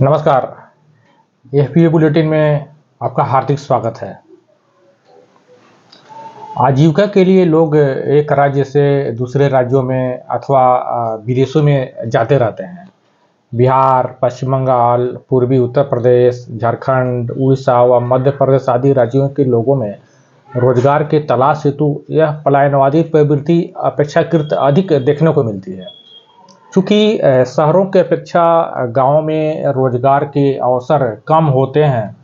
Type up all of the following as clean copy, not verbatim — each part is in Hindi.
नमस्कार। एफपीओ बुलेटिन में आपका हार्दिक स्वागत है। आजीविका के लिए लोग एक राज्य से दूसरे राज्यों में अथवा विदेशों में जाते रहते हैं। बिहार, पश्चिम बंगाल, पूर्वी उत्तर प्रदेश, झारखंड, उड़ीसा व मध्य प्रदेश आदि राज्यों के लोगों में रोजगार के तलाश हेतु यह पलायनवादी प्रवृत्ति अपेक्षाकृत अधिक देखने को मिलती है। चूँकि शहरों की अपेक्षा गाँव में रोजगार के अवसर कम होते हैं,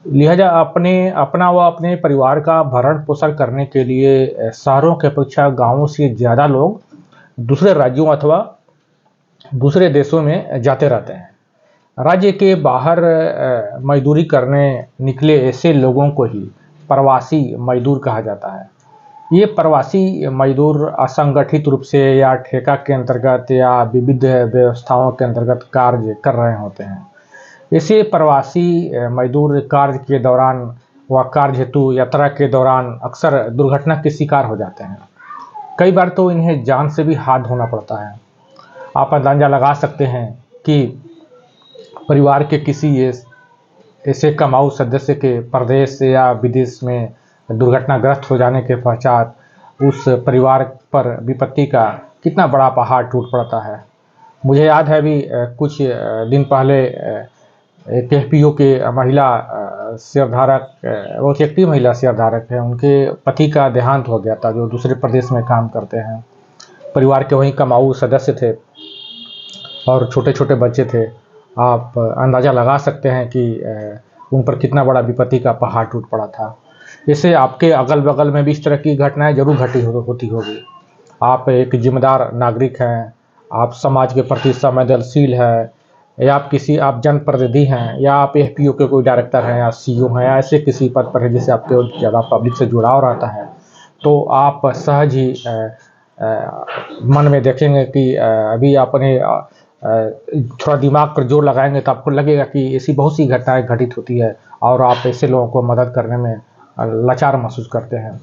लिहाजा अपना व अपने परिवार का भरण पोषण करने के लिए शहरों की अपेक्षा गाँवों से ज़्यादा लोग दूसरे राज्यों अथवा दूसरे देशों में जाते रहते हैं। राज्य के बाहर मजदूरी करने निकले ऐसे लोगों को ही प्रवासी मजदूर कहा जाता है। ये प्रवासी मजदूर असंगठित रूप से या ठेका के अंतर्गत या विविध व्यवस्थाओं के अंतर्गत कार्य कर रहे होते हैं। ऐसे प्रवासी मजदूर कार्य के दौरान व कार्य हेतु यात्रा के दौरान अक्सर दुर्घटना के शिकार हो जाते हैं। कई बार तो इन्हें जान से भी हाथ धोना पड़ता है। आप अंदाजा लगा सकते हैं कि परिवार के किसी ऐसे कमाऊ सदस्य के प्रदेश या विदेश में दुर्घटनाग्रस्त हो जाने के पश्चात उस परिवार पर विपत्ति का कितना बड़ा पहाड़ टूट पड़ता है। मुझे याद है अभी कुछ दिन पहले एक एफपीओ के महिला शेयरधारक, बहुत एक्टिव महिला शेयरधारक है, उनके पति का देहांत हो गया था, जो दूसरे प्रदेश में काम करते हैं। परिवार के वहीं कमाऊ सदस्य थे और छोटे छोटे बच्चे थे। आप अंदाज़ा लगा सकते हैं कि उन पर कितना बड़ा विपत्ति का पहाड़ टूट पड़ा था। इससे आपके अगल बगल में भी इस तरह की घटनाएं जरूर होती होगी। आप एक जिम्मेदार नागरिक हैं, आप समाज के प्रति संवेदनशील है, या आप जनप्रतिनिधि हैं, या आप एफपीओ के कोई डायरेक्टर हैं या सीईओ हैं, या ऐसे किसी पद पर है जिससे आपके ज़्यादा पब्लिक से जुड़ाव रहता है, तो आप सहज ही मन में देखेंगे कि अभी आपने थोड़ा दिमाग पर जोर लगाएंगे तो आपको लगेगा कि ऐसी बहुत सी घटनाएं घटित होती है और आप ऐसे लोगों को मदद करने में लाचार महसूस करते हैं।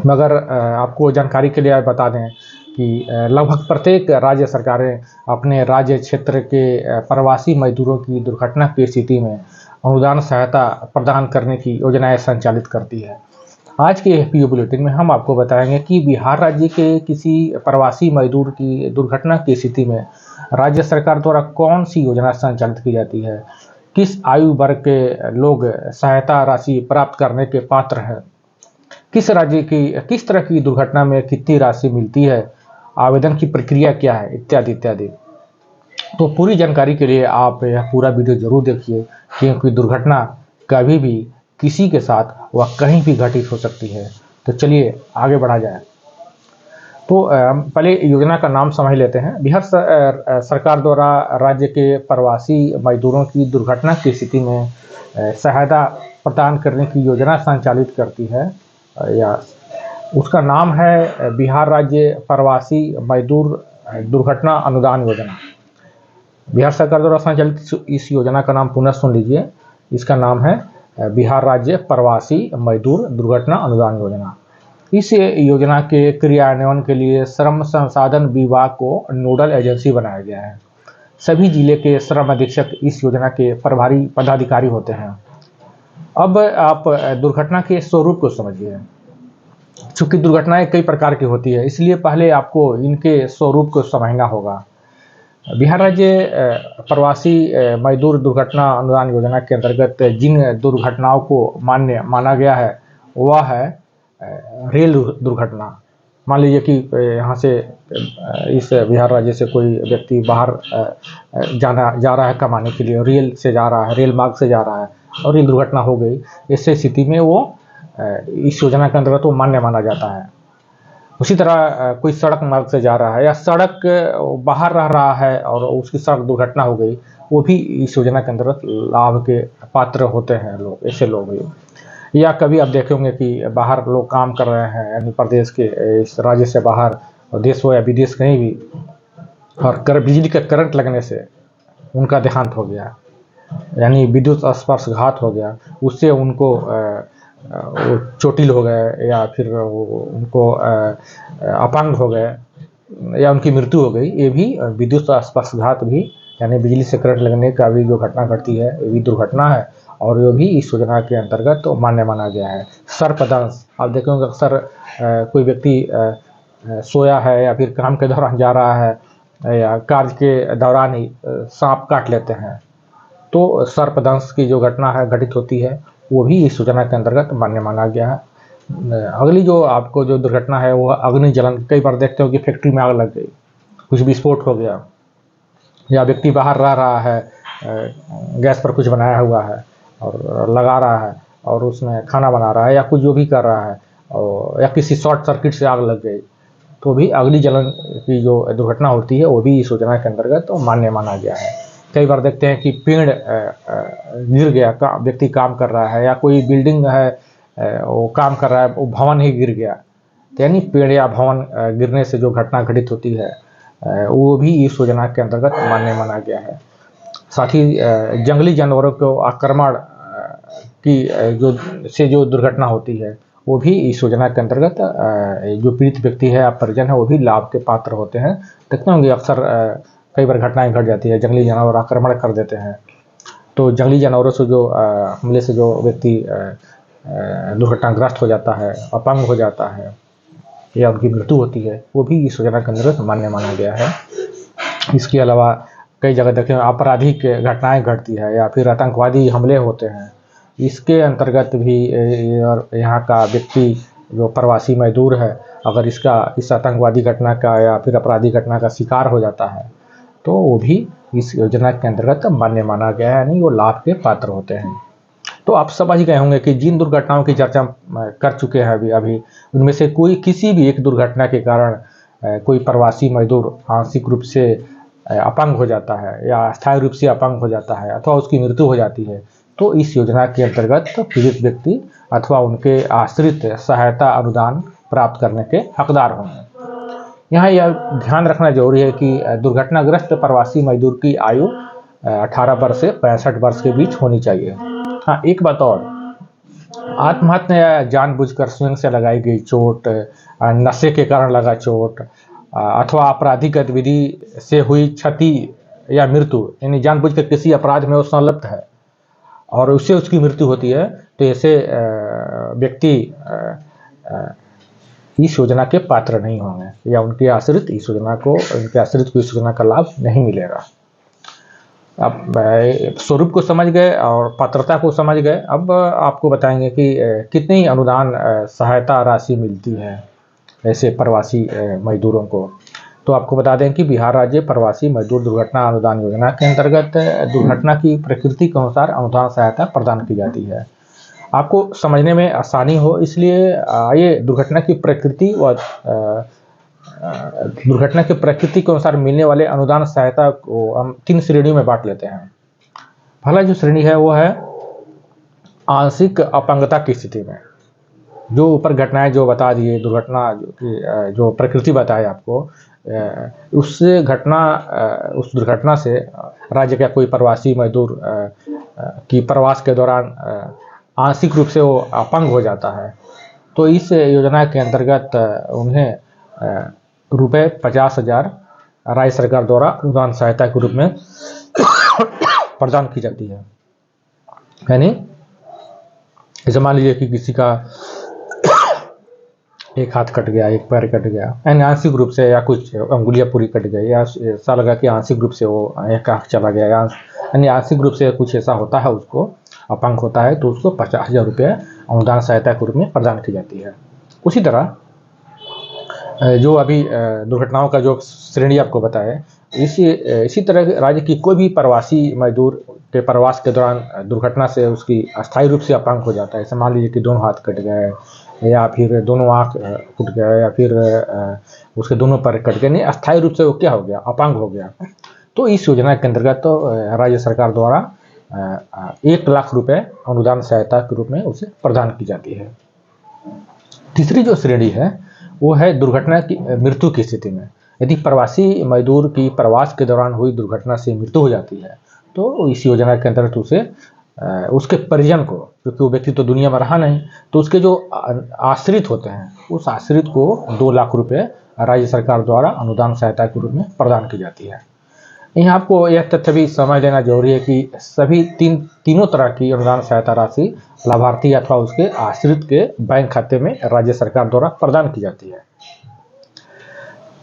मगर आपको जानकारी के लिए बता दें कि लगभग प्रत्येक राज्य सरकारें अपने राज्य क्षेत्र के प्रवासी मजदूरों की दुर्घटना की स्थिति में अनुदान सहायता प्रदान करने की योजनाएं संचालित करती है। आज के एफपीओ बुलेटिन में हम आपको बताएंगे कि बिहार राज्य के किसी प्रवासी मजदूर की दुर्घटना की स्थिति में राज्य सरकार द्वारा कौन सी योजना संचालित की जाती है, किस आयु वर्ग के लोग सहायता राशि प्राप्त करने के पात्र हैं, किस तरह की दुर्घटना में कितनी राशि मिलती है, आवेदन की प्रक्रिया क्या है, इत्यादि इत्यादि। तो पूरी जानकारी के लिए आप यह पूरा वीडियो जरूर देखिए, क्योंकि दुर्घटना कभी भी किसी के साथ वह कहीं भी घटित हो सकती है। तो चलिए आगे बढ़ा जाए। तो पहले योजना का नाम समझ लेते हैं। बिहार सरकार द्वारा राज्य के प्रवासी मजदूरों की दुर्घटना की स्थिति में सहायता प्रदान करने की योजना संचालित करती है, या उसका नाम है बिहार राज्य प्रवासी मजदूर दुर्घटना अनुदान योजना। बिहार सरकार द्वारा संचालित इस योजना का नाम पुनः सुन लीजिए। इसका नाम है बिहार राज्य प्रवासी मजदूर दुर्घटना अनुदान योजना। इस योजना के क्रियान्वयन के लिए श्रम संसाधन विभाग को नोडल एजेंसी बनाया गया है। सभी जिले के श्रम अधीक्षक इस योजना के प्रभारी पदाधिकारी होते हैं। अब आप दुर्घटना के स्वरूप को समझिए। चूंकि दुर्घटनाएं कई प्रकार की होती है, इसलिए पहले आपको इनके स्वरूप को समझना होगा। बिहार राज्य प्रवासी मजदूर दुर्घटना अनुदान योजना के अंतर्गत जिन दुर्घटनाओं को मान्य माना गया है वह है रेल दुर्घटना। मान लीजिए कि यहाँ से इस बिहार राज्य से कोई व्यक्ति बाहर जा रहा है कमाने के लिए, रेल से जा रहा है, रेल मार्ग से जा रहा है और रेल दुर्घटना हो गई। ऐसे स्थिति में वो इस योजना के अंतर्गत वो मान्य माना जाता है। उसी तरह कोई सड़क मार्ग से जा रहा है या सड़क बाहर रह रहा है और उसकी सड़क दुर्घटना हो गई, वो भी इस योजना के अंतर्गत लाभ के पात्र होते हैं लोग, ऐसे लोग भी। या कभी आप देखेंगे कि बाहर लोग काम कर रहे हैं, यानी प्रदेश के इस राज्य से बाहर, देश हो या विदेश कहीं भी, और बिजली का करंट लगने से उनका देहांत हो गया, यानी विद्युत स्पर्शघात हो गया, उससे उनको वो चोटिल हो गए या फिर उनको अपंग हो गए या उनकी मृत्यु हो गई। ये भी विद्युत स्पर्शघात भी यानी बिजली से करंट लगने का भी जो घटना घटती है ये भी दुर्घटना है और ये भी इस योजना के अंतर्गत तो मान्य माना गया है। सर्पदंश, आप देखेंगे अक्सर कोई व्यक्ति सोया है या फिर काम के दौरान जा रहा है या कार्य के दौरान ही सांप काट लेते हैं, तो सर्पदंश की जो घटना है घटित होती है वो भी इस योजना के अंतर्गत मान्य माना गया है। अगली जो आपको जो दुर्घटना है वो अग्नि जलन। कई बार देखते हो कि फैक्ट्री में आग लग गई, कुछ विस्फोट हो गया, या व्यक्ति बाहर रह रहा है, गैस पर कुछ बनाया हुआ है और लगा रहा है और उसमें खाना बना रहा है या कुछ जो भी कर रहा है, और या किसी शॉर्ट सर्किट से आग लग गई, तो भी अग्नि जलन की जो दुर्घटना होती है वो भी इस योजना के अंतर्गत तो मान्य माना गया है। कई बार देखते हैं कि पेड़ गिर गया, व्यक्ति काम कर रहा है या कोई बिल्डिंग है वो काम कर रहा है, वो भवन ही गिर गया, तो यानी पेड़ या भवन गिरने से जो घटना घटित होती है वो भी इस योजना के अंतर्गत मान्य माना गया है। साथ ही जंगली जानवरों को आक्रमण की जो दुर्घटना होती है वो भी इस योजना के अंतर्गत जो पीड़ित व्यक्ति है या परिजन है वो भी लाभ के पात्र होते हैं। देखते होंगे अक्सर कई बार घटनाएं घट जाती है, जंगली जानवर आक्रमण कर देते हैं, तो जंगली जानवरों से जो हमले से जो व्यक्ति दुर्घटनाग्रस्त हो जाता है, अपंग हो जाता है या उनकी मृत्यु होती है, वो भी इस योजना के अंतर्गत मान्य माना गया है। इसके अलावा कई जगह देखें आपराधिक घटनाएं घटती है या फिर आतंकवादी हमले होते हैं, इसके अंतर्गत भी यहाँ का व्यक्ति जो प्रवासी मजदूर है अगर इस आतंकवादी घटना का या फिर अपराधी घटना का शिकार हो जाता है तो वो भी इस योजना के अंतर्गत मान्य माना गया है, यानी वो लाभ के पात्र होते हैं। तो आप समझ गए होंगे कि जिन दुर्घटनाओं की चर्चा कर चुके हैं अभी उनमें से कोई किसी भी एक दुर्घटना के कारण कोई प्रवासी मजदूर आंशिक रूप से अपंग हो जाता है या अस्थायी रूप से अपंग हो जाता है अथवा उसकी मृत्यु हो जाती है, तो इस योजना के अंतर्गत तो पीड़ित व्यक्ति अथवा उनके आश्रित सहायता अनुदान प्राप्त करने के हकदार होंगे। यहाँ यह ध्यान रखना जरूरी है कि दुर्घटनाग्रस्त प्रवासी मजदूर की आयु 18 वर्ष से 65 वर्ष के बीच होनी चाहिए। हाँ, एक बात और, आत्महत्या या जानबूझकर स्वयं से लगाई गई चोट, नशे के कारण लगा चोट अथवा आपराधिक गतिविधि से हुई क्षति या मृत्यु, यानी जानबूझकर किसी अपराध में वो संलिप्त है और उससे उसकी मृत्यु होती है, तो ऐसे व्यक्ति इस योजना के पात्र नहीं होंगे या उनके आश्रित इस योजना को इस योजना का लाभ नहीं मिलेगा। अब स्वरूप को समझ गए और पात्रता को समझ गए, अब आपको बताएंगे कि कितनी अनुदान सहायता राशि मिलती है ऐसे प्रवासी मजदूरों को। तो आपको बता दें कि बिहार राज्य प्रवासी मजदूर दुर्घटना अनुदान योजना के अंतर्गत दुर्घटना की प्रकृति के अनुसार अनुदान सहायता प्रदान की जाती है। आपको समझने में आसानी हो इसलिए ये दुर्घटना की प्रकृति व दुर्घटना की प्रकृति के अनुसार मिलने वाले अनुदान सहायता को हम 3 श्रेणियों में बांट लेते हैं। पहला जो श्रेणी है वो है आंशिक अपंगता की स्थिति में। जो ऊपर घटनाएं जो बता दिए, दुर्घटना जो प्रकृति बताए आपको, उस दुर्घटना से राज्य का कोई प्रवासी मजदूर की प्रवास के दौरान आंशिक रूप से वो अपंग हो जाता है, तो इस योजना के अंतर्गत उन्हें रुपये 50,000 राज्य सरकार द्वारा अनुदान सहायता के रूप में प्रदान की जाती है। यानी जैसे मान लीजिए कि किसी का एक हाथ कट गया, एक पैर कट गया, यानी आंशिक रूप से, या कुछ अंगुलियां पूरी कट गई, या ऐसा लगा कि आंशिक रूप से वो एक आँख चला गया, यानी आंशिक रूप से कुछ ऐसा होता है, उसको अपंग होता है, तो उसको 50,000 रुपये अनुदान सहायता के रूप में प्रदान की जाती है। उसी तरह जो अभी दुर्घटनाओं का जो श्रेणी आपको बताए, इसी तरह राज्य की कोई भी प्रवासी मजदूर के प्रवास के दौरान दुर्घटना से उसकी अस्थायी रूप से अपंग हो जाता है। जैसे मान लीजिए कि दोनों हाथ कट गए या फिर दोनों आँख फूट गए या फिर उसके दोनों पैर कट गए, नहीं अस्थायी रूप से वो क्या हो गया, अपंग हो गया, तो इस योजना के अंतर्गत तो राज्य सरकार द्वारा 1 लाख रुपए अनुदान सहायता के रूप में उसे प्रदान की जाती है। तीसरी जो श्रेणी है वो है दुर्घटना की मृत्यु की स्थिति में। यदि प्रवासी मजदूर की प्रवास के दौरान हुई दुर्घटना से मृत्यु हो जाती है तो इस योजना के अंतर्गत उसे उसके परिजन को, क्योंकि वो व्यक्ति तो दुनिया में रहा नहीं, तो उसके जो आश्रित होते हैं उस आश्रित को 2 लाख रुपए राज्य सरकार द्वारा अनुदान सहायता के रूप में प्रदान की जाती है। यहाँ आपको यह तथ्य भी समझ लेना जरूरी है कि सभी तीनों तरह की अनुदान सहायता राशि लाभार्थी अथवा उसके आश्रित के बैंक खाते में राज्य सरकार द्वारा प्रदान की जाती है।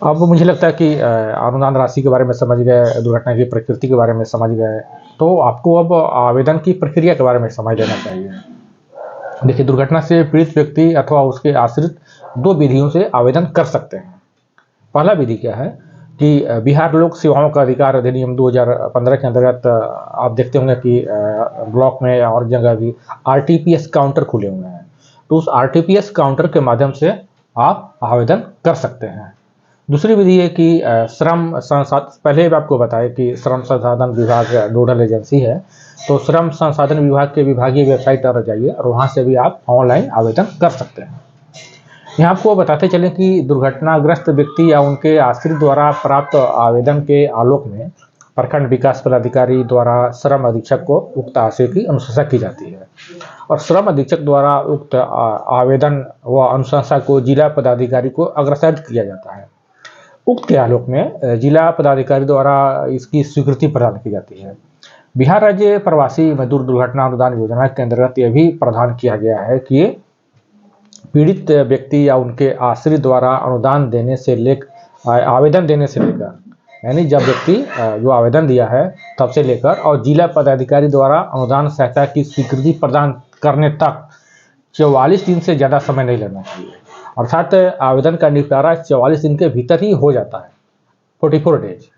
अब मुझे लगता है कि अनुदान राशि के बारे में समझ गए, दुर्घटना की प्रकृति के बारे में समझ गए, तो आपको अब आवेदन की प्रक्रिया के बारे में समझ लेना चाहिए। देखिए, दुर्घटना से पीड़ित व्यक्ति अथवा उसके आश्रित 2 विधियों से आवेदन कर सकते हैं। पहला विधि क्या है कि बिहार लोक सेवाओं का अधिकार अधिनियम 2015 के अंतर्गत आप देखते होंगे कि ब्लॉक में और जगह भी आरटीपीएस काउंटर खुले हुए हैं, तो उस आरटीपीएस काउंटर के माध्यम से आप आवेदन कर सकते हैं। दूसरी विधि है कि श्रम संसाधन, पहले भी आपको बताया कि श्रम संसाधन विभाग नोडल एजेंसी है, तो श्रम संसाधन विभाग के विभागीय वेबसाइट पर जाइए और वहाँ से भी आप ऑनलाइन आवेदन कर सकते हैं। यहाँ आपको बताते चलें कि दुर्घटनाग्रस्त व्यक्ति या उनके आश्रित द्वारा प्राप्त आवेदन के आलोक में प्रखंड विकास पदाधिकारी द्वारा श्रम अधीक्षक को उक्त आशय की अनुशंसा की जाती है और श्रम अधीक्षक द्वारा उक्त आवेदन व अनुशंसा को जिला पदाधिकारी को अग्रसारित किया जाता है। उक्त के आलोक में जिला पदाधिकारी द्वारा इसकी स्वीकृति प्रदान की जाती है। बिहार राज्य प्रवासी मजदूर दुर्घटना अनुदान योजना के अंतर्गत यह भी प्रावधान किया गया है कि पीड़ित व्यक्ति या उनके आश्रित द्वारा अनुदान देने से आवेदन देने से लेकर, यानी जब व्यक्ति जो आवेदन दिया है तब से लेकर और जिला पदाधिकारी द्वारा अनुदान सहायता की स्वीकृति प्रदान करने तक 44 दिन से ज़्यादा समय नहीं लेना चाहिए। अर्थात आवेदन का निपटारा 44 दिन के भीतर ही हो जाता है, 44 डेज।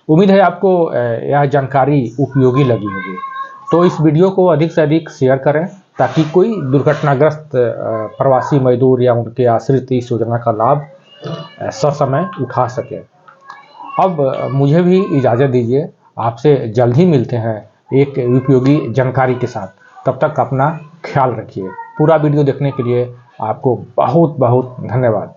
उम्मीद है आपको यह जानकारी उपयोगी लगी होगी, तो इस वीडियो को अधिक से अधिक शेयर करें ताकि कोई दुर्घटनाग्रस्त प्रवासी मजदूर या उनके आश्रित इस योजना का लाभ ससमय उठा सके। अब मुझे भी इजाज़त दीजिए, आपसे जल्द ही मिलते हैं एक उपयोगी जानकारी के साथ। तब तक अपना ख्याल रखिए। पूरा वीडियो देखने के लिए आपको बहुत बहुत धन्यवाद।